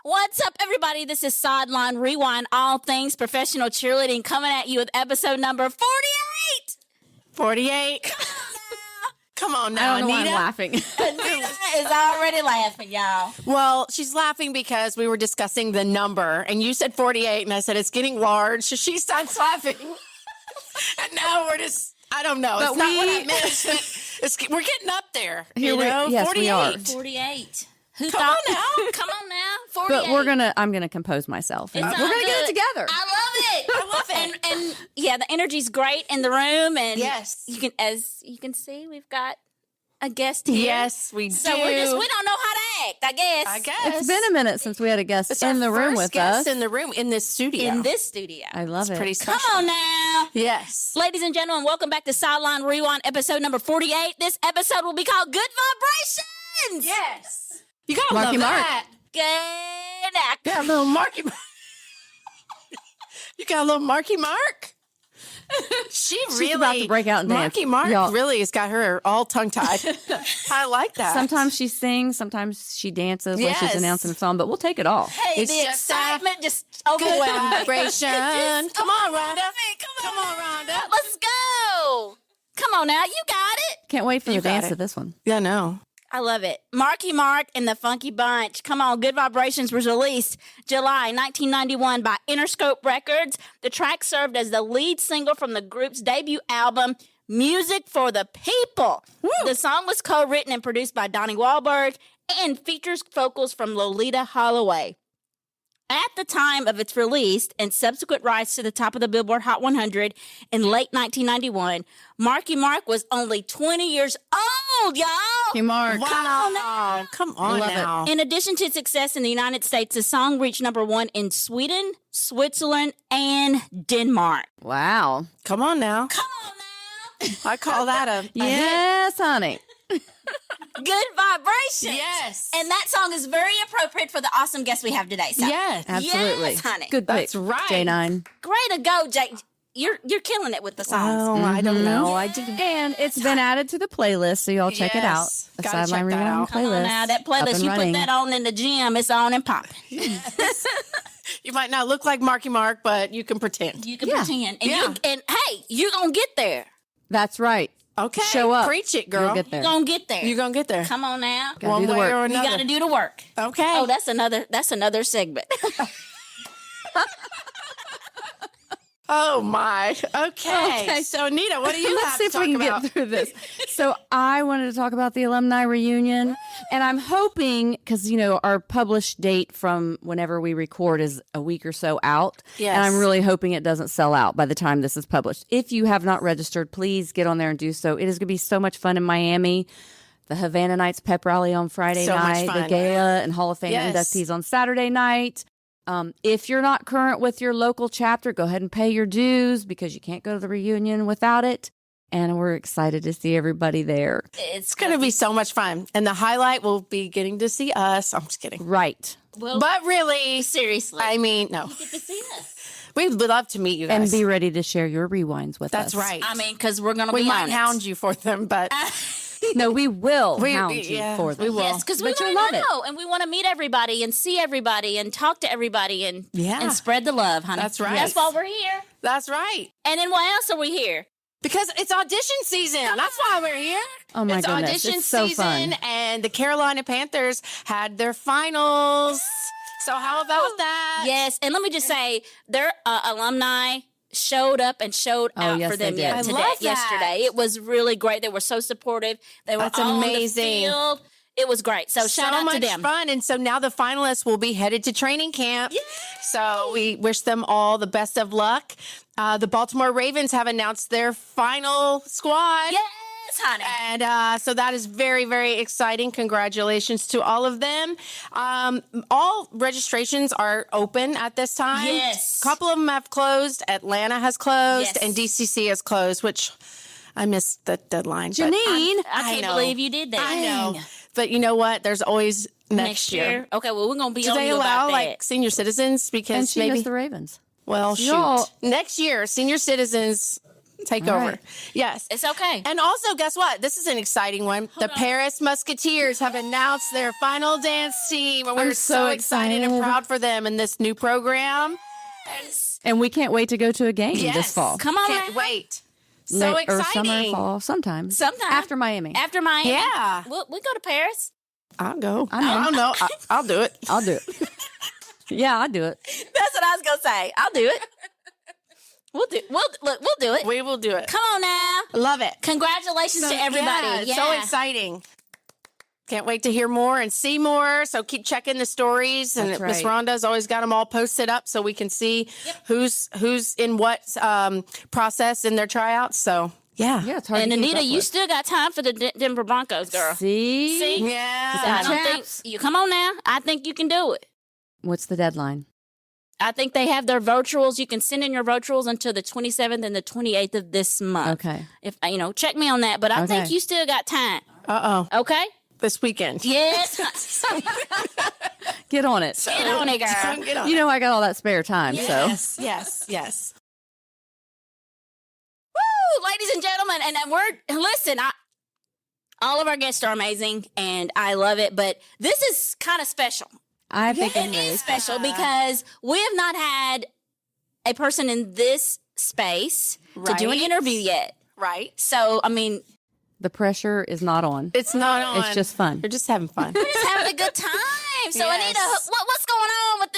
What's up, everybody? This is Sideline Rewind, all things professional cheerleading, coming at you with episode number 48. 48. Come on now, I don't know Anita. why I'm laughing. Anita is already laughing, y'all. Well, she's laughing because we were discussing the number, and you said 48, and I said it's getting large, so she starts laughing. And now we're just, I don't know. But it's not what I meant. We're getting up there. Here you we- know? yes, 48. we are. 48. Who Come thought on now. Come on now. 48. But I'm gonna compose myself. And It's we're all gonna get it good. together. I love it. I love it. And yeah, the energy's great in the room, and Yes. as you can see, we've got a guest here. Yes, we So do. we don't know how to act, I guess. I guess. It's been a minute since we had a guest It's in our the room first with guest us. in the room, in this studio. In this studio. I love it. Pretty special. Come on now. Yes. Ladies and gentlemen, welcome back to Sideline Rewind, episode number 48. This episode will be called Good Vibrations. Yes. You gotta Marky love Mark. that. Good act. Got a little Marky Mark. You got a little Marky Mark? She's about to break out and dance. Marky Mark Y'all. really has got her all tongue-tied. I like that. Sometimes she sings, sometimes she dances like Yes. she's announcing a song, but we'll take it all. Hey, It's the just excitement just good overwhelmed me. vibration. Come on, Rhonda. Come on, Rhonda. Let's go. Come on now. You got it. Can't wait for You the got dance it. to this one. Yeah, no. I love it. Marky Mark and the Funky Bunch. Come on, Good Vibrations was released July 1991 by Interscope Records. The track served as the lead single from the group's debut album, Music for the People. The song was co-written and produced by Donnie Wahlberg and features vocals from Lolita Holloway. At the time of its release and subsequent rise to the top of the Billboard Hot 100 in late 1991, Marky Mark was only 20 years old, y'all. Hey, Mark. Wow. Come on Love it. now. In addition to its success in the United States, the song reached number one in Sweden, Switzerland, and Denmark. Wow. Come on now. Come on now. I call that a hit. Yes, honey. Good Vibration. Yes. And that song is very appropriate for the awesome guest we have today. So, Yes. Absolutely. Yes, honey. Good pick. That's right. J9. Great to go, Jake. You're killing it with the songs. Oh, I don't know. I did. And it's been added to the playlist, so y'all check it out. Yes. The Gotta Sideline check that Rewind out. Come playlist. on now, that up playlist, and you put running. that on in the gym, it's on and popping. You might not look like Marky Mark, but you can pretend. You can Yeah. pretend. And, Yeah. and hey, you're going to get there. That's right. Okay. Show up. Preach it, You'll girl. get there. You're going to get there. You're going to get there. Come on now. Gotta One do the way work. or You another. got to do the work. Okay. Oh, that's another segment. Oh, my. Okay. So, Anita, what do you Let's have see to if talk we can about? get through this. So I wanted to talk about the alumni reunion, and I'm hoping, because our published date from whenever we record is a week or so out, Yes. and I'm really hoping it doesn't sell out by the time this is published. If you have not registered, please get on there and do so. It is going to be so much fun in Miami. The Havana Nights pep rally on Friday So much night, the fun. gala and Hall of Fame Yes. inductees on Saturday night. If you're not current with your local chapter, go ahead and pay your dues because you can't go to the reunion without it. And we're excited to see everybody there. It's It's going to be so much fun. And the highlight will be getting to see us. I'm just kidding. Right. well, But really, seriously. I mean, no. you get to see us. We'd love to meet you And guys. be ready to share your rewinds with That's us. right. I mean, because we're going to we be might on hound you for them, but No, we will We- hound yeah, you for them. we will. Yes, because we But you'll want love to know, and we want to meet everybody and see everybody and talk to everybody and Yeah. and spread the love, honey. That's right. That's why we're here. that's right. And then why else are we here? Because it's audition season. That's why we're here. Oh, my it's goodness. audition It's so season, fun. and the Carolina Panthers had their finals. So how about that? Yes, and let me just say, their alumni showed up and showed Oh, out yes, for them they did. I today, love that. yesterday. It was really great. They were so supportive. They were That's all amazing. on the field. It was great. So shout out much to them. fun. And so now the finalists will be headed to training camp. So we wish them all the best of luck. The Baltimore Ravens have announced their final squad. Yes, honey. And so that is very, very exciting. Congratulations to all of them. All registrations are open at this time. Yes. A couple of them have closed. Atlanta has closed, Yes. and DCC has closed, which I missed the deadline. but Janine. I can't know. believe you did that. I know. But you know what? There's always next year. Okay, well, we're going to be Do on they you allow about like that. senior citizens? And Because she maybe missed the Ravens. well, shoot. Y'all- Next year, senior citizens take All over. right. Yes. It's okay. And also, guess what? This is an exciting one. The Paris Musketeers have announced their final dance team, and we're I'm so excited and excited. proud for them in this new program. And we can't wait to go to a game Yes. this fall. Come on Can't now. wait. So Late- or exciting. summer, fall, sometime. Sometime. After Miami. After Miami. Yeah. We go to Paris. I'll go. I know. I don't know. I'll do it. I'll do it. Yeah, I'll do it. That's what I was gonna say. I'll do it. We'll do it. We will do it. Come on now. Love it. Congratulations to everybody. Yeah, so exciting. Can't wait to hear more and see more. So keep checking the stories. And That's Miss right. Rhonda's always got them all posted up so we can see who's in what process in their tryouts. So yeah. Yeah, it's hard And to keep Anita, up you with. still got time for the Denver Broncos, girl. See? See? Yeah. I don't Chaps. think you come on now. I think you can do it. What's the deadline? I think they have their virtuals. You can send in your virtuals until the 27th and the 28th of this month. Okay. If check me on that, but I think Okay. you still got time. Uh-oh. Okay? This weekend. Yes. Get on it. Get on it, girl. Get on You know I got all that spare time, Yes, yes. Woo, ladies and gentlemen, and listen, all of our guests are amazing and I love it, but this is kind of special. I think It is special because we have not had a person in this space to do an Right. interview yet. Right. So, I mean, the pressure is not on. It's not on. It's just fun. You're just having fun. we're just having a good time. So, Yes. Anita, what's going on with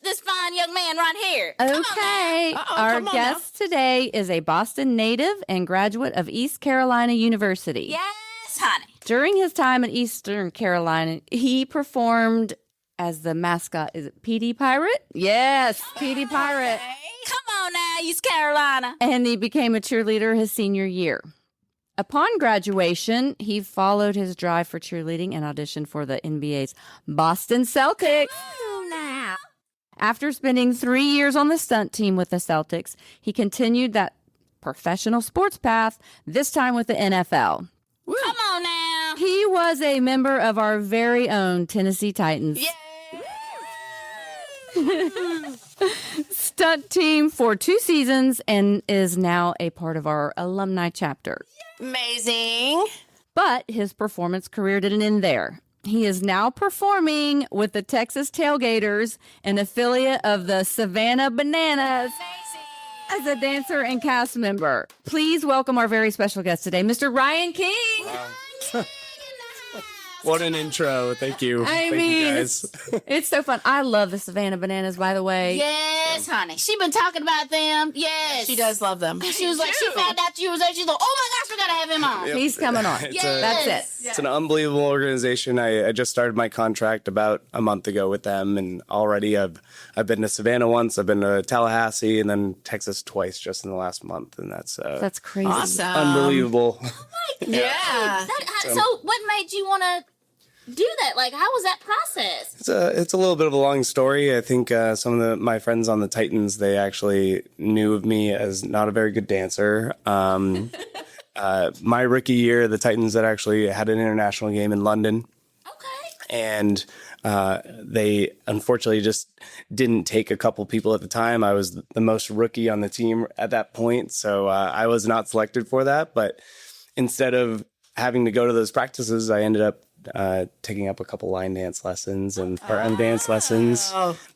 this fine young man right here? Come on now. Okay. Uh-oh, Our come on guest today is a Boston native and graduate of East Carolina University. Yes, honey. During his time in Eastern Carolina, he performed as the mascot. Is it PD Pirate? Yes, PD Pirate. Come on now, East Carolina. And he became a cheerleader his senior year. Upon graduation, he followed his drive for cheerleading and auditioned for the NBA's Boston Celtics. Oh, now. After spending 3 years on the stunt team with the Celtics, he continued that professional sports path, this time with the NFL. Come on now. He was a member of our very own Tennessee Titans stunt team for 2 seasons and is now a part of our alumni chapter. Amazing. But his performance career didn't end there. He is now performing with the Texas Tailgaters, an affiliate of the Savannah Bananas, as a dancer and cast member. Please welcome our very special guest today, Mr. Ryan King. What an intro. Thank you. Thank you guys. It's so fun. I love the Savannah Bananas, by the way. Yes, honey. She been talking about them. Yes. She does love them. She was like, she found out you was there. She's like, oh my gosh, we gotta have him on. Yep. He's coming on. It's That's it. It's an unbelievable organization. I just started my contract about a month ago with them, and already I've been to Savannah once, I've been to Tallahassee, and then Texas twice just in the last month, and that's crazy. Awesome. unbelievable. Yeah. So what made you want to do that? Like, how was that process? It's a little bit of a long story. I think some of my friends on the Titans, they actually knew of me as not a very good dancer. My rookie year, the Titans had actually had an international game in London. Okay. And they unfortunately just didn't take a couple people at the time. I was the most rookie on the team at that point, so I was not selected for that. But instead of having to go to those practices, I ended up taking up a couple line dance lessons and part-time dance lessons.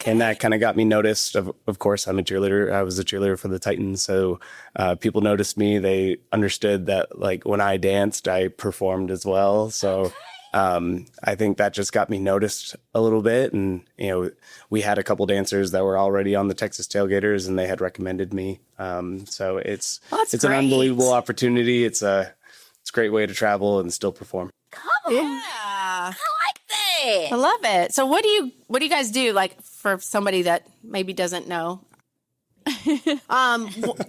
And that kind of got me noticed. Of course, I'm a cheerleader. I was a cheerleader for the Titans. So people noticed me. They understood that, like, when I danced, I performed as well. So I think that just got me noticed a little bit. And, we had a couple dancers that were already on the Texas Tailgaters, and they had recommended me. So it's an great. unbelievable opportunity. It's a great way to travel and still perform. Come on. Yeah. I like that. I love it. So what do you guys do, like, for somebody that maybe doesn't know?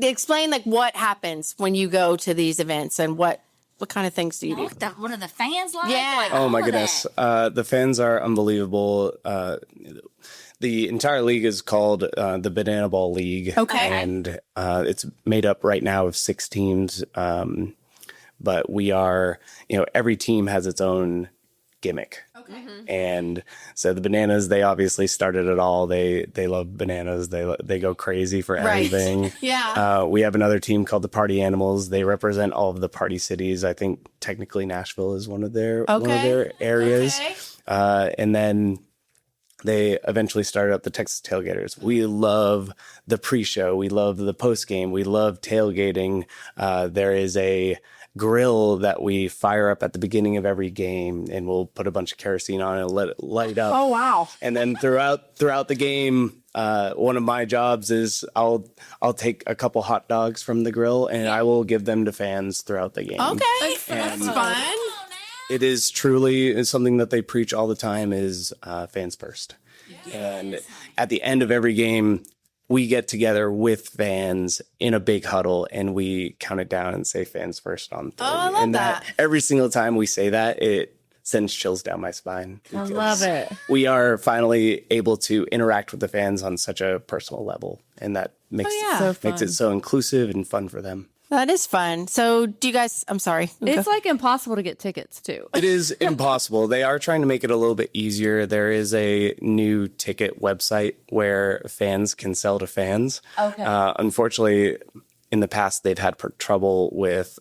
Explain, like, what happens when you go to these events and what kind of things do you do? What are the fans like? Yeah. Like, Oh all my of goodness. that. The fans are unbelievable. The entire league is called the Banana Ball League. Okay. And it's made up right now of 6 teams. But we are, every team has its own gimmick. And so the Bananas, they obviously started it all. They love bananas. They go crazy for everything. Yeah. We have another team called the Party Animals. They represent all of the party cities. I think technically Nashville is one of their areas. Okay. And then they eventually started up the Texas Tailgaters. We love the pre-show. We love the post-game. We love tailgating. There is a grill that we fire up at the beginning of every game, and we'll put a bunch of kerosene on it and let it light up. Oh, wow. And then throughout the game, one of my jobs is I'll take a couple hot dogs from the grill and I will give them to fans throughout the game. Okay. That's fun. It is truly something that they preach all the time is fans first. And at the end of every game, we get together with fans in a big huddle and we count it down and say fans first on 3. Oh, I love and that. every single time we say that, it sends chills down my spine. I love it. We are finally able to interact with the fans on such a personal level. And that makes, makes it so inclusive and fun for them. That is fun. So do you guys, I'm sorry. It's like impossible to get tickets too. It is impossible. They are trying to make it a little bit easier. There is a new ticket website where fans can sell to fans. Okay. Unfortunately, in the past, they've had trouble with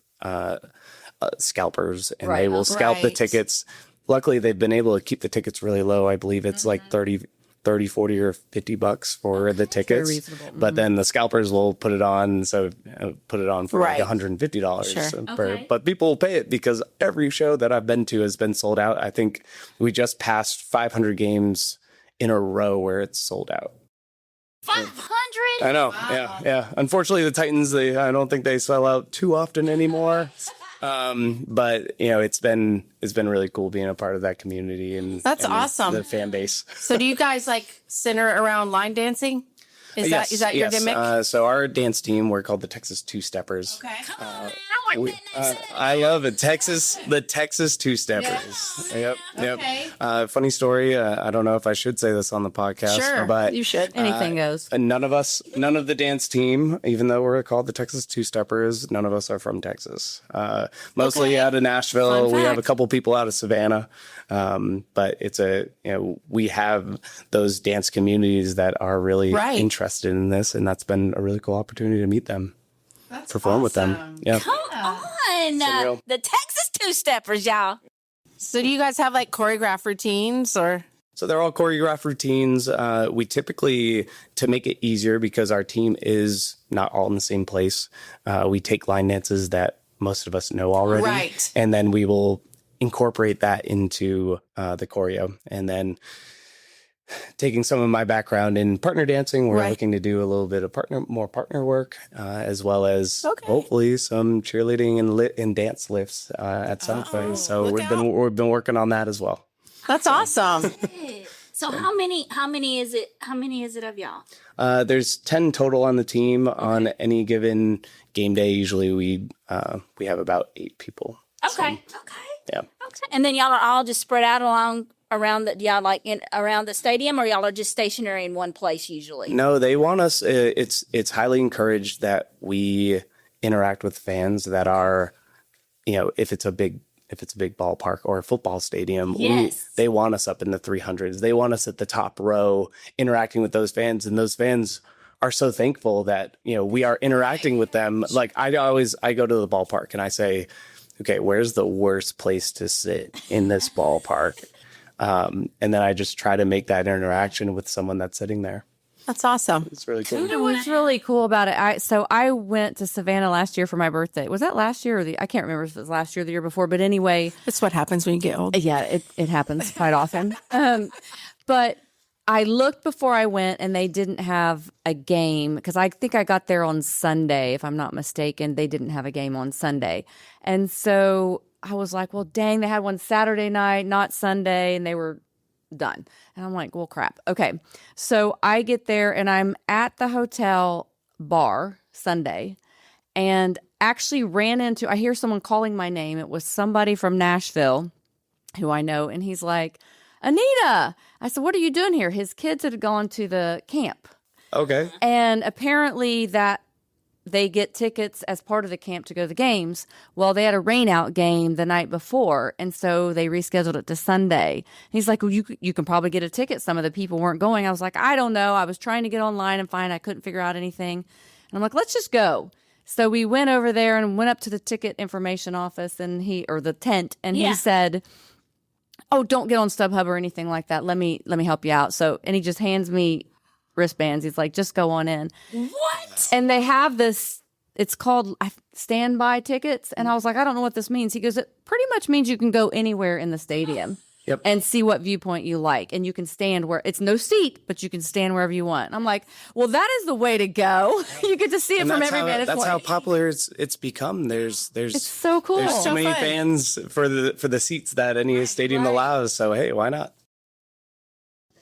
scalpers, and they will scalp the tickets. Luckily, they've been able to keep the tickets really low. I believe it's like 30, 40 or $50 for the tickets. reasonable. But then the scalpers will put it on. So put it on for like Right. $150. Sure. But people will pay it because every show that I've been to has been sold out. I think we just passed 500 games in a row where it's sold out. 500? I know. Yeah. Unfortunately, the Titans, I don't think they sell out too often anymore. But it's been really cool being a part of that community and That's and awesome. the fan base. So do you guys like center around line dancing? Is that your gimmick? So our dance team, we're called the Texas Two Steppers. Okay. I love it. The Texas Two Steppers. Yep. Okay. Funny story. I don't know if I should say this on the podcast, Sure. but You should. Anything goes. and none of the dance team, even though we're called the Texas Two Steppers, none of us are from Texas. Mostly out of Nashville. Fun We have fact. a couple people out of Savannah. But it's we have those dance communities that are really Right. interested in this. And that's been a really cool opportunity to meet them, perform with them. Yeah. Come on. Surreal. The Texas Two-Steppers, y'all. So do you guys have like choreographed routines or? So they're all choreographed routines. We typically, to make it easier, because our team is not all in the same place, we take line dances that most of us know already. Right. And then we will incorporate that into the choreo. And then taking some of my background in partner dancing, we're Right. looking to do a little bit of more partner work, as well as Okay. hopefully some cheerleading and dance lifts at some point. So look we've been working on that as well. That's awesome. So how many is it of y'all? There's 10 total on the team. On any given game day, usually we have about 8 people. Okay. Yeah. Okay. And then y'all are all just spread out around the stadium, or y'all are just stationary in one place usually? No, they want us. It's highly encouraged that we interact with fans that are, if it's a big ballpark or a football stadium, Yes. they want us up in the 300s. They want us at the top row interacting with those fans, and those fans are so thankful that we are interacting with them. Like I go to the ballpark and I say, okay, where's the worst place to sit in this ballpark? And then I just try to make that interaction with someone that's sitting there. That's awesome. It's really cool. What's really cool about it, I went to Savannah last year for my birthday. Was that last year or I can't remember if it was last year or the year before, but anyway. That's what happens when you get old. Yeah, it happens quite often. But I looked before I went and they didn't have a game because I think I got there on Sunday, if I'm not mistaken. They didn't have a game on Sunday. And so I was like, well, dang, they had one Saturday night, not Sunday, and they were done. And I'm like, well, crap. Okay. So I get there and I'm at the hotel bar Sunday and actually I hear someone calling my name. It was somebody from Nashville who I know. And he's like, Anita. I said, what are you doing here? His kids had gone to the camp. Okay. And apparently that they get tickets as part of the camp to go to the games. Well, they had a rain out game the night before, and so they rescheduled it to Sunday. And he's like, well, you can probably get a ticket. Some of the people weren't going. I was like, I don't know. I was trying to get online and find. I couldn't figure out anything. And I'm like, let's just go. So we went over there and went up to the ticket information office or the tent, and he said, oh, don't get on StubHub or anything like that. Let me help you out. And he just hands me wristbands. He's like, just go on in. What? And they have this, it's called standby tickets. And I was like, I don't know what this means. He goes, it pretty much means you can go anywhere in the stadium. Yep. And see what viewpoint you like. And you can stand where it's no seat, but you can stand wherever you want. I'm like, well, that is the way to go. You get to see it from every vantage point. That's how popular it's become. There's it's so cool. There's so many fans for the seats that any stadium allows. So hey, why not?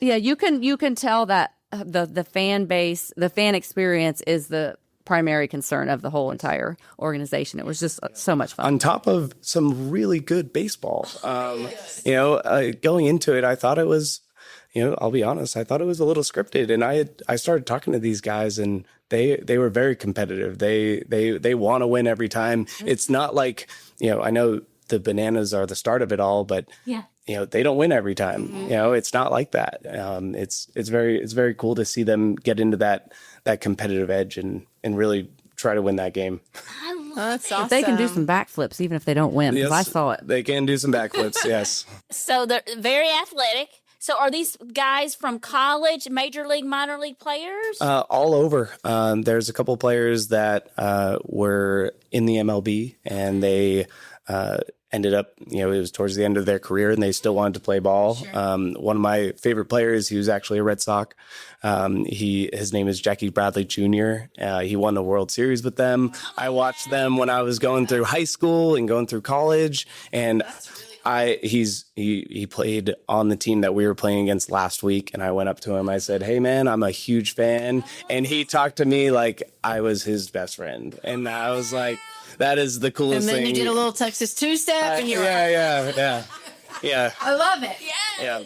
Yeah, you can tell that the fan base, the fan experience is the primary concern of the whole entire organization. It was just so much fun. On top of some really good baseball. Going into it, I thought it was, I'll be honest, I thought it was a little scripted. And I started talking to these guys, and they were very competitive. They want to win every time. It's not like, I know the Bananas are the start of it all, but they don't win every time. It's not like that. It's very cool to see them get into that competitive edge and really try to win that game. That's awesome. They can do some backflips even if they don't win. Yes, I saw it. They can do some backflips. Yes. So they're very athletic. So are these guys from college, major league, minor league players? All over. There's a couple players that were in the MLB, and they ended up, it was towards the end of their career, and they still wanted to play ball. Sure. One of my favorite players, he was actually a Red Sox. His name is Jackie Bradley Jr. He won the World Series with them. I watched them when I was going through high school and going through college, and he played on the team that we were playing against last week, and I went up to him. I said, "Hey man, I'm a huge fan," and he talked to me like I was his best friend, and I was like, that is the coolest thing. And then you did a little Texas two-step, and you were yeah. I love it. Yes. Yeah.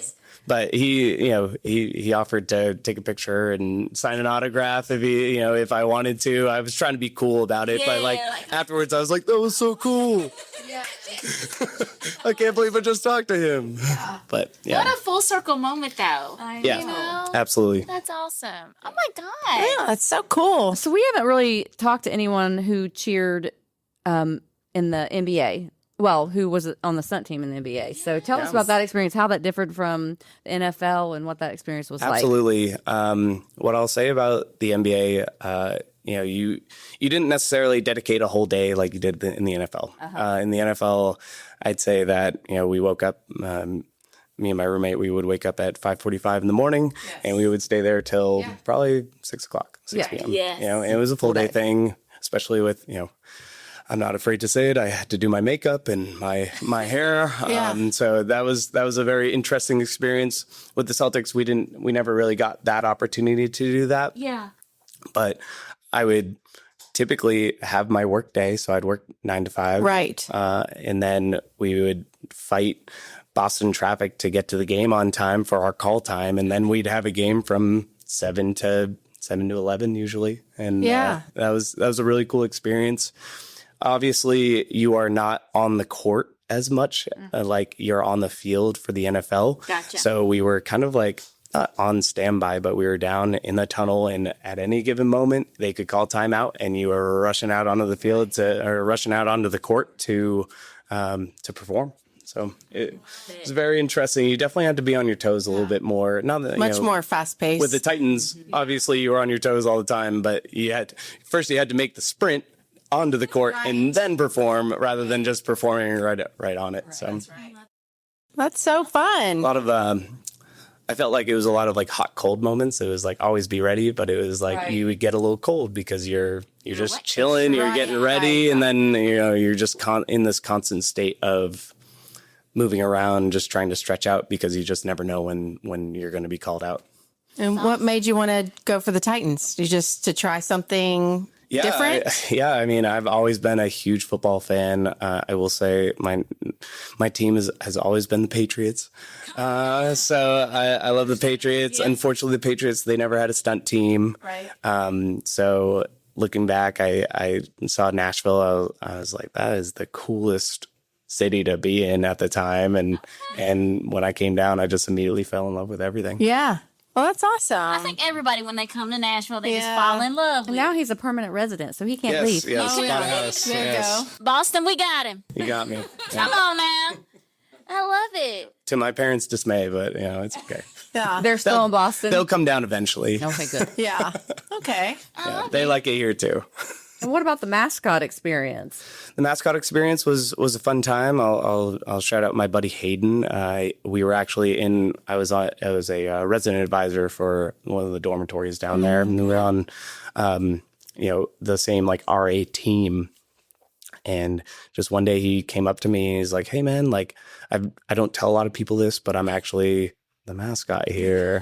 But he offered to take a picture and sign an autograph if I wanted to. I was trying to be cool about it, but afterwards I was like, that was so cool. Yeah. I can't believe I just talked to him. Yeah. But yeah. What a full circle moment, though. Absolutely. That's awesome. Oh my God. Yeah, that's so cool. So we haven't really talked to anyone who cheered in the NBA. Well, who was on the stunt team in the NBA. So tell us about that experience, how that differed from the NFL and what that experience was like. Absolutely. What I'll say about the NBA, you didn't necessarily dedicate a whole day like you did in the NFL. In the NFL, I'd say that, we woke up, me and my roommate, we would wake up at 5:45 in the morning, and we would stay there till probably 6 p.m. Yes. And it was a full day thing, especially with, I'm not afraid to say it, I had to do my makeup and my hair. So that was a very interesting experience. With the Celtics, we never really got that opportunity to do that. Yeah. But I would typically have my work day, so I'd work 9 to 5. Right. And then we would fight Boston traffic to get to the game on time for our call time, and then we'd have a game from 7 to 11 usually. And that was a really cool experience. Obviously, you are not on the court as much, like you're on the field for the NFL. Gotcha. So we were kind of like not on standby, but we were down in the tunnel, and at any given moment, they could call timeout, and you were rushing out onto the field or rushing out onto the court to perform. So it was very interesting. You definitely had to be on your toes a little bit more. Not that, Much more fast-paced. With the Titans, obviously, you were on your toes all the time, but you had to make the sprint onto the court and then perform rather than just performing right on it. That's so fun. A lot of I felt like it was a lot of like hot cold moments. It was like always be ready, but it was like you would get a little cold because you're just chilling, you're getting ready, and then you're just in this constant state of moving around, just trying to stretch out because you just never know when you're going to be called out. And what made you want to go for the Titans? You just to try something different? I mean, I've always been a huge football fan. I will say my team has always been the Patriots. So I love the Patriots. Unfortunately, the Patriots, they never had a stunt team. Right. So looking back, I saw Nashville. I was like, that is the coolest city to be in at the time. And when I came down, I just immediately fell in love with everything. Yeah. Well, that's awesome. I think everybody, when they come to Nashville, they just fall in love with And now he's a permanent resident, so he can't leave. Yes, Oh, yeah. got a house. There you Yes. Boston, we got him. You got me. Come on now. I love it. To my parents' dismay, but it's okay. Yeah. They're still in Boston. They'll come down eventually. Okay, good. Yeah. Okay. Yeah, they like it here too. And what about the mascot experience? The mascot experience was a fun time. I'll shout out my buddy Hayden. We were actually I was a resident advisor for one of the dormitories down there, and we were on the same like RA team. And just one day he came up to me and he's like, "Hey man, like I don't tell a lot of people this, but I'm actually the mascot here."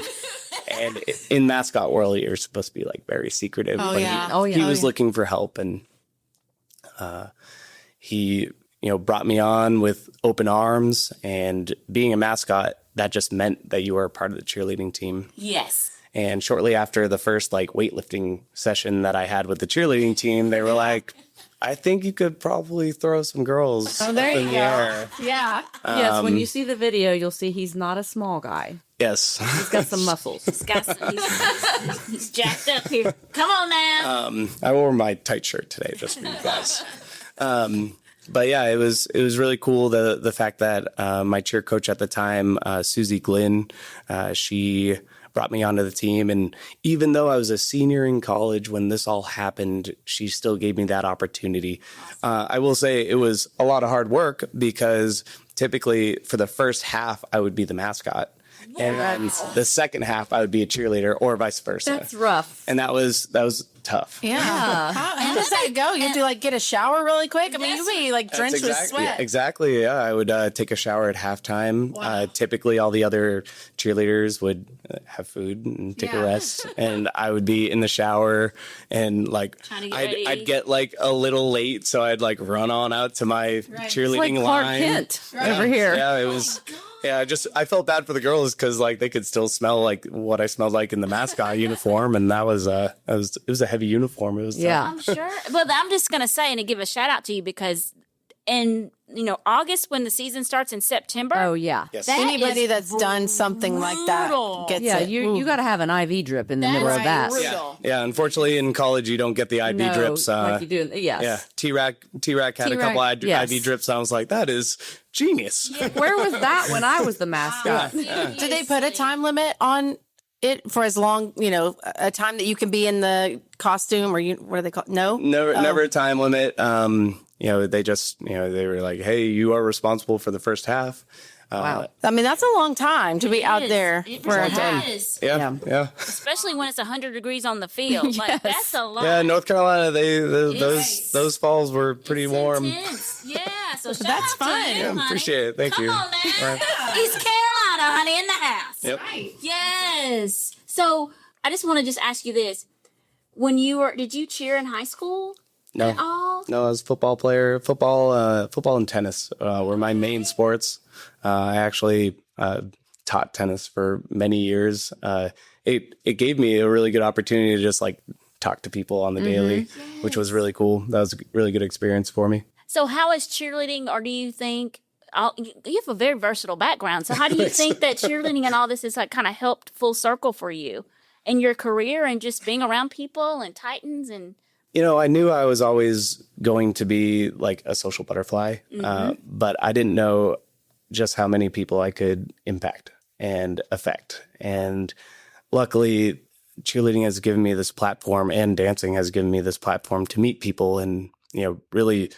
And in mascot world, you're supposed to be like very secretive. Oh, but yeah. He was looking for help, and he brought me on with open arms. And being a mascot, that just meant that you were a part of the cheerleading team. Yes. And shortly after the first like weightlifting session that I had with the cheerleading team, they were like, "I think you could probably throw some girls up there in you the go. air." Yeah. Yes, when you see the video, you'll see he's not a small guy. Yes. He's got some muscles. He's jacked up here. Come on now. I wore my tight shirt today just for you guys. But yeah, it was really cool. The fact that my cheer coach at the time, Susie Glynn, she brought me onto the team. And even though I was a senior in college when this all happened, she still gave me that opportunity. I will say it was a lot of hard work because typically for the first half, I would be the mascot. And then the second half, I would be a cheerleader or vice versa. That's rough. And that was tough. Yeah. How does that go? You have to like get a shower really quick? I mean, you'd be like drenched with sweat. Exactly. Yeah. I would take a shower at halftime. Wow. Typically, all the other cheerleaders would have food and take a rest. And I would be in the shower and like I'd get like a little late. So I'd like run on out to my cheerleading It's like Clark line. Kent over here. Yeah. It was. Yeah, I felt bad for the girls because like they could still smell like what I smelled like in the mascot uniform, and it was a heavy uniform. It was tough. I'm sure. But I'm just gonna say and to give a shout out to you because in August when the season starts in September. Oh yeah. Yes. Anybody that's done something like that gets Yeah, it. you got to have an IV drip in the middle of that. Yeah. Unfortunately, in college, you don't get the IV No, drips. like you do. Yes. Yeah, T-Rack had a couple yes. IV drips. And I was like, that is genius. Where was that when I was the mascot? Did they put a time limit on it for as long, a time that you can be in the costume or what do they call it? No? Never a time limit. They just, they were like, hey, you are responsible for the first half. Wow. I mean, that's a long time to be out there for a It day. is. Yeah. Especially when it's 100 degrees on the field. Like that's a lot. Yeah, North Carolina, those falls were pretty warm. Intense. Yeah, so shout That's out fun. to you, Yeah, honey. appreciate it. Thank Come you. on now. Right. East Carolina, honey, in the house. Yep. Yes. So I just want to just ask you this: did you cheer in high school? No. At all? No, I was a football player. Football and tennis were my main sports. I actually taught tennis for many years. It gave me a really good opportunity to just like talk to people on the daily, which was really cool. That was a really good experience for me. So how is cheerleading, or do you think you have a very versatile background? So how do you think that cheerleading and all this has like kind of helped full circle for you in your career and just being around people and Titans and? I knew I was always going to be like a social butterfly, but I didn't know just how many people I could impact and affect. And luckily, cheerleading has given me this platform, and dancing has given me this platform to meet people and, really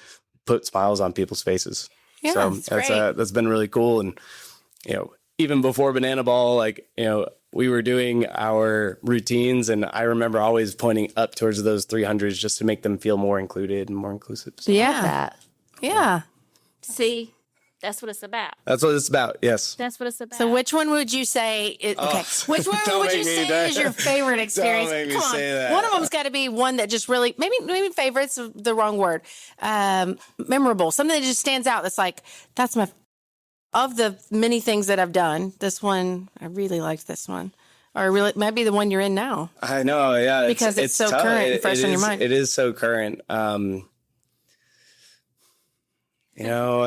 put smiles on people's faces. Yeah, so that's that's been really cool. And, even before Banana Ball, we were doing our routines, and I remember always pointing up towards those 300s just to make them feel more included and more inclusive. So Yeah. Yeah. See, that's what it's about. that's what it's about. Yes. That's what it's about. So which one would you say? Which one Don't would you make me say do is your favorite experience? Don't make me Come on. say that. One of them's got to be one that just really maybe favorite's the wrong word. Memorable. Something that just stands out. That's like of the many things that I've done. This one I really liked. This one. or really might be the one you're in now. I know, yeah, Because it's so tough. current and fresh on your mind. It is so current. Or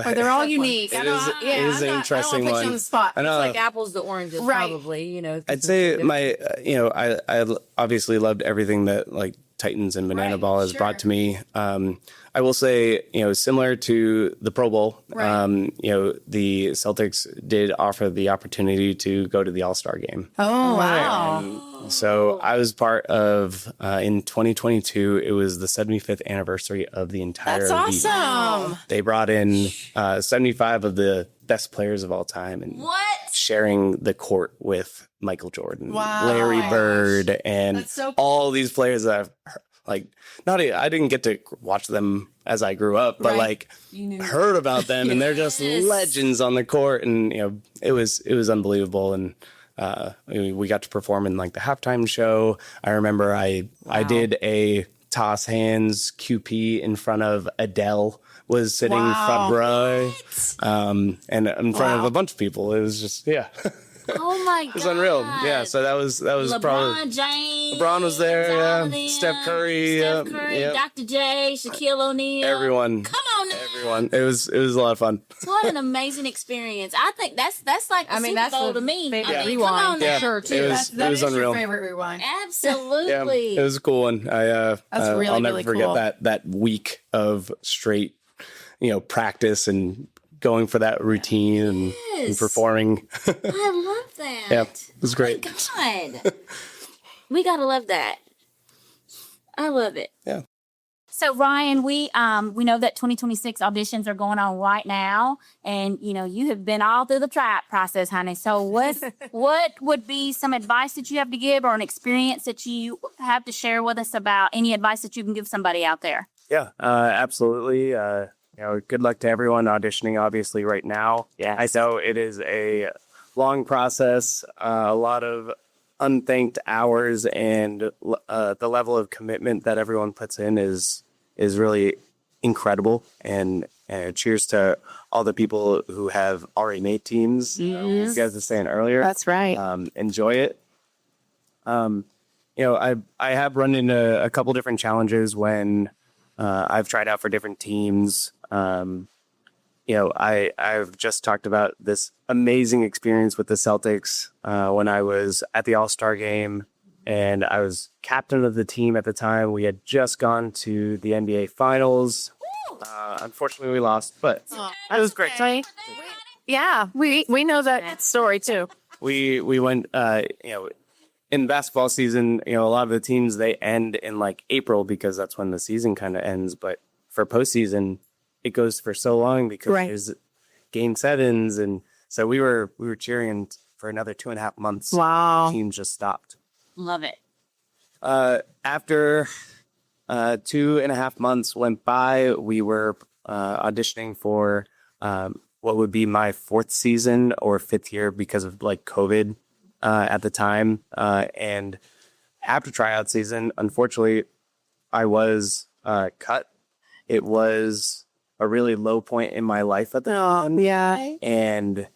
they're all unique. It is an interesting I don't wanna put one. you on the spot. I know. Like apples to oranges, Right. probably. I'd say my, I obviously loved everything that like Titans and Banana Ball has brought to me. I will say, similar to the Pro Bowl, the Celtics did offer the opportunity to go to the All-Star game. Oh, wow. So I was part of, in 2022, it was the 75th anniversary of the entire That's league. awesome. They brought in 75 of the best players of all time and sharing the court with Michael Jordan, Larry Bird, and all these players that I've I didn't get to watch them as I grew up, but heard about them, and they're just legends on the court, and it was unbelievable, and we got to perform in like the halftime show. I remember I did a toss hands QP in front of Adele. Was sitting front row, and in front of a bunch of people. It was just Oh my god, it was unreal. Yeah, so that was LeBron probably James. LeBron was there. all of Yeah, them. Steph Curry. Dr. J, Shaquille O'Neal. Everyone. Come on now. Everyone. It was a lot of fun. What an amazing experience. I think that's like the Super Bowl to me. favorite Come on now. Yeah, sure, too. It was unreal. favorite rewind. Absolutely. It was a cool one. That's really, I'll never really forget cool. that week of straight, practice and going for that routine and performing. I love that. Yeah, it was great. God. We gotta love that. I love it. Yeah. So Ryan, we know that 2026 auditions are going on right now, and you have been all through the process, honey. So what would be some advice that you have to give, or an experience that you have to share with us about any advice that you can give somebody out there? Yeah, absolutely. Good luck to everyone auditioning, obviously, right now. Yeah, I know it is a long process, a lot of unthanked hours, and the level of commitment that everyone puts in is really incredible. And cheers to all the people who have already made teams. You guys were saying earlier. That's right. Enjoy it. I have run into a couple different challenges when I've tried out for different teams. I've just talked about this amazing experience with the Celtics when I was at the All-Star game, and I was captain of the team at the time. We had just gone to the NBA Finals. Unfortunately, we lost, but it was great. Yeah, we know that story too. We went, in basketball season, a lot of the teams, they end in like April because that's when the season kind of ends. But for postseason, it goes for so long because there's game sevens. And so we were cheering for another 2.5 months. Wow. The team just stopped. Love it. After 2.5 months went by, we were auditioning for what would be my 4th season or 5th year because of like COVID at the time. And after tryout season, unfortunately, I was cut. It was a really low point in my life at the time. Yeah. And,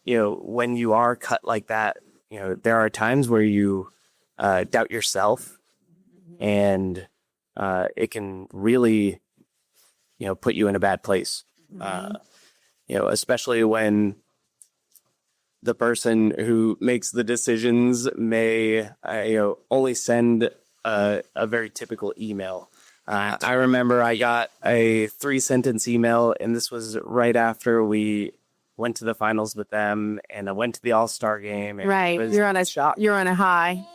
when you are cut like that, there are times where you doubt yourself, and it can really, put you in a bad place. Especially when the person who makes the decisions may, only send a very typical email. I remember I got a 3-sentence email, and this was right after we went to the finals with them, and I went to the All-Star game. Right. You're on a high.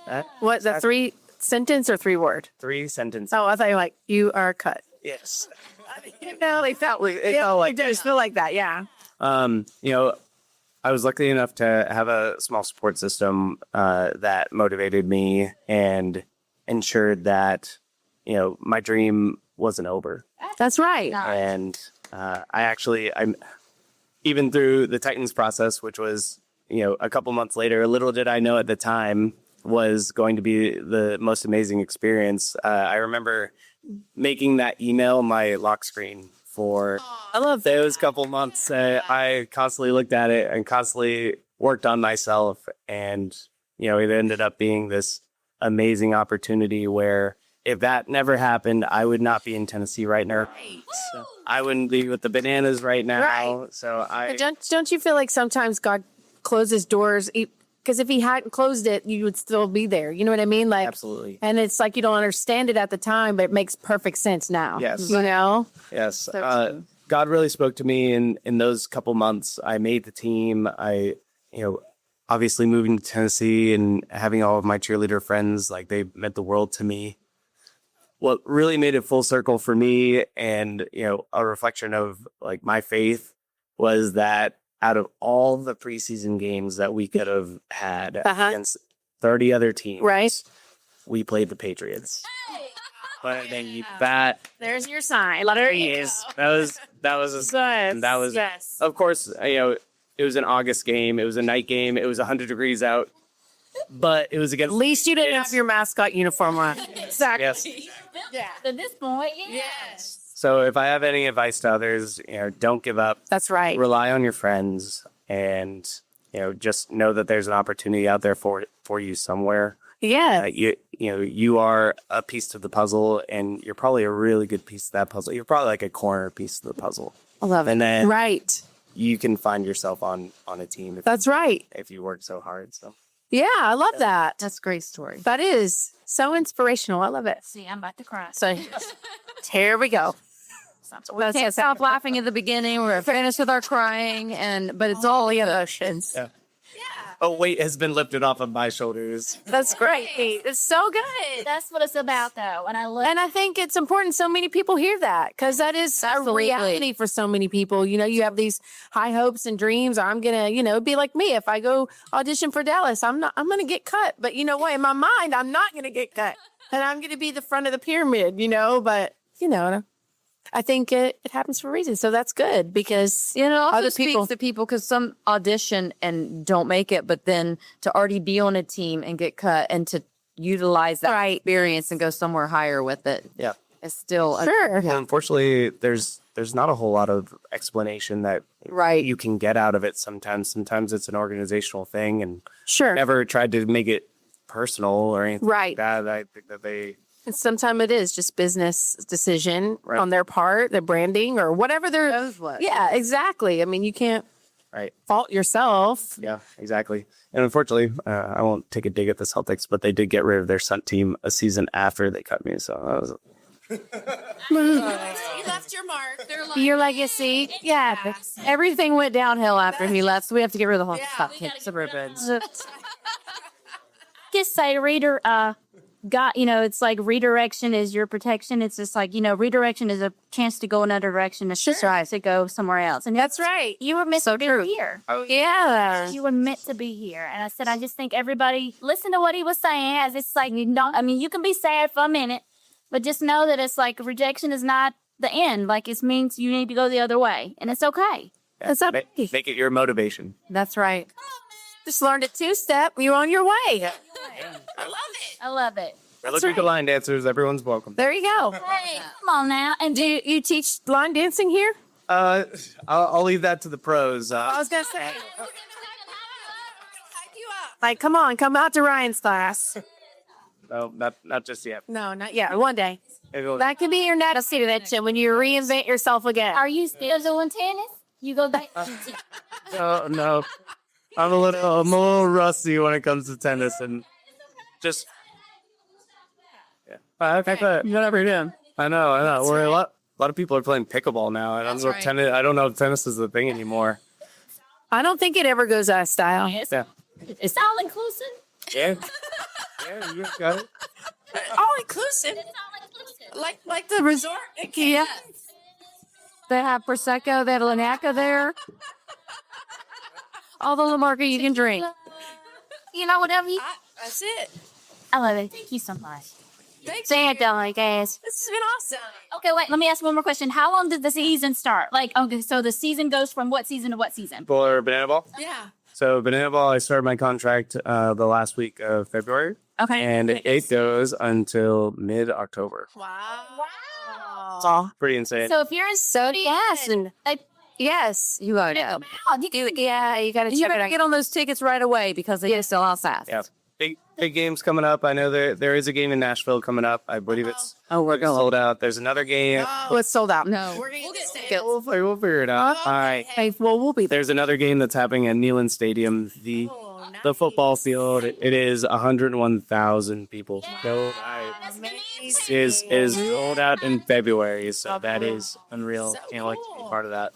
What's that, 3-sentence or 3-word? 3 sentences. Oh, I thought you were like, you are cut. Yes. It felt like just feel like that. Yeah. I was lucky enough to have a small support system that motivated me and ensured that, my dream wasn't over. That's right. And I'm even through the Titans process, which was, a couple months later, little did I know at the time was going to be the most amazing experience. I remember making that email my lock screen for those couple months. I constantly looked at it and constantly worked on myself, and it ended up being this amazing opportunity where if that never happened, I would not be in Tennessee right now. Right. So I wouldn't be with the Bananas right now. Right. So Don't you feel like sometimes God closes doors? Because if he hadn't closed it, you would still be there. You know what I mean? Like, absolutely. and it's like you don't understand it at the time, but it makes perfect sense now. Yes. You know? Yes. So God really spoke to me in those couple months. I made the team. Obviously moving to Tennessee and having all of my cheerleader friends, like they meant the world to me. What really made it full circle for me and, a reflection of like my faith was that out of all the preseason games that we could have had against 30 other teams, right? We played the Patriots. But then there's your sign. There he is. That was and that was of course, it was an August game. It was a night game. It was 100 degrees out. But it was against. At least you didn't have your mascot uniform on. Exactly. Yes. Yeah. At this point, Yes. So if I have any advice to others, don't give up. That's right. Rely on your friends, and just know that there's an opportunity out there for you somewhere. Yeah. You are a piece of the puzzle, and you're probably a really good piece of that puzzle. You're probably like a corner piece of the puzzle. I love it. And then right. you can find yourself on a team. That's right. If you work so hard. So yeah, I love that. That's a great story. That is so inspirational. I love it. see, I'm about to cry. So here we go. We can't stop laughing at the beginning. We're finished with our crying, but it's all the emotions. yeah. A weight has been lifted off of my shoulders. That's great. It's so good. That's what it's about, though. And I think it's important so many people hear that because that is a reality for so many people. You have these high hopes and dreams. I'm going to, it'd be like me. If I go audition for Dallas, I'm going to get cut. But you know what? In my mind, I'm not going to get cut. And I'm going to be the front of the pyramid, but, I think it happens for a reason. So that's good because, also other speaks people to people because some audition and don't make it, but then to already be on a team and get cut and to utilize that experience and go somewhere higher with it. Yeah. It's still sure. Unfortunately, there's not a whole lot of explanation that you can get out of it sometimes. Sometimes it's an organizational thing and never tried to make it personal or anything like that. I think that and sometimes it is just business decision on their part, their branding or whatever they're. Yeah, exactly. I mean, you can't fault yourself. Yeah, exactly. And unfortunately, I won't take a dig at the Celtics, but they did get rid of their stunt team a season after they cut me. So that was. You left your mark. Your legacy. Yeah. Everything went downhill after he left, so we have to get rid of the whole stuff. Suburbans. just say reader, it's like redirection is your protection. It's just like, redirection is a chance to go another direction. It's just right to go somewhere else. And that's right. You were meant to be here. Oh, yeah. You were meant to be here. And I said, I just think everybody listen to what he was saying as it's like, you can be sad for a minute, but just know that it's like rejection is not the end. Like it means you need to go the other way and it's okay. Yeah, it's okay. Make it your motivation. That's right. Just learned a 2-step. You're on your way. I love it. Look at the line dancers. Everyone's welcome. There you go. Hey, come on now. And do you teach line dancing here? I'll leave that to the pros. I was going to say. Like, come out to Ryan's class. No, not just yet. No, not yet. One day. That could be your next direction when you reinvent yourself again. Are you still doing tennis? You go back. No. I'm a little rusty when it comes to tennis and just. Yeah. Whatever you're doing. I know. That's A lot of people are playing pickleball now. I don't know if tennis. I don't know if tennis is the thing anymore. I don't think it ever goes out of style. Yeah. It's all inclusive. Yeah. Yeah, you got it. All inclusive. It's all inclusive. Like the resort. Yeah. They have Prosecco, they have Lanaca there. All the liquor you can drink. Whatever you. That's it. I love it. Thank you so much. Thanks. Say it, darling, guys. This has been awesome. Okay, wait. Let me ask one more question. How long did the season start? So the season goes from what season to what season? For Banana Ball? Yeah. So Banana Ball, I started my contract the last week of February. Okay. And it goes until mid-October. Wow. Pretty insane. So if you're in Yes. Yes. You go. Yeah, you got to check it out. You better get on those tickets right away because they still outside. Yeah. big games coming up. I know there is a game in Nashville coming up. I believe it's we're going. sold out. There's another game. Oh, it's sold out. No. We'll get tickets. We'll figure it out. All right. Hey, well, we'll be there. There's another game that's happening at Neyland Stadium. The football field. It is 101,000 people. So is sold out in February. So that is unreal. Can't wait to be part of that.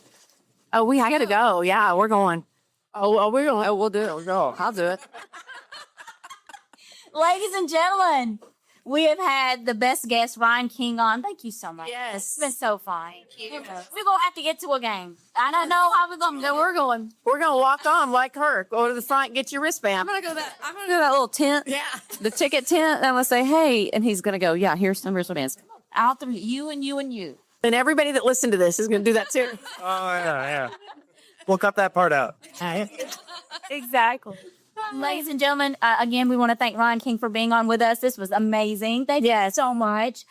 Oh, I got to go. Yeah, we're going. Oh, we're going. Oh, we'll do it. We'll go. I'll do it. Ladies and gentlemen, we have had the best guest, Ryan King, on. Thank you so much. Yes. It's been so fun. We're going to have to get to a game. I don't know how we're going to do it. We're going. We're going to walk on like her. Go to the front, get your wristband. I'm gonna go to that little tent. Yeah. The ticket tent. And I'm gonna say, hey, and he's gonna go, yeah, here's some wristbands. Out through you and you and you. And everybody that listened to this is going to do that too. Oh yeah. We'll cut that part out. Exactly. Ladies and gentlemen, again, we want to thank Ryan King for being on with us. This was amazing. Thank you so much.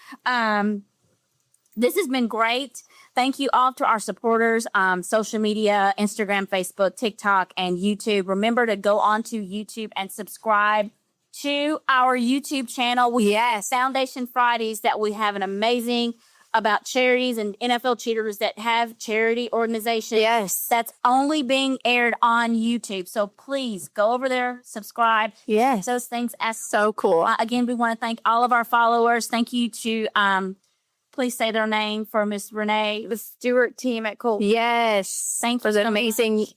This has been great. Thank you all to our supporters, social media, Instagram, Facebook, TikTok, and YouTube. Remember to go onto YouTube and subscribe to our YouTube channel. We have Foundation Fridays that we have an amazing about charities and NFL cheaters that have charity organizations. Yes. That's only being aired on YouTube. So please go over there, subscribe. Yes. Those things as So cool. again, we want to thank all of our followers. Thank you to please say their name for Miss Renee, the Stewart team at Colt. Yes. Thank For you the so amazing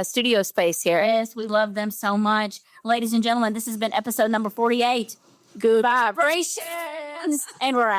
studio space here. Yes, we love them so much. Ladies and gentlemen, this has been episode number 48. Good Vibrations. And we're out.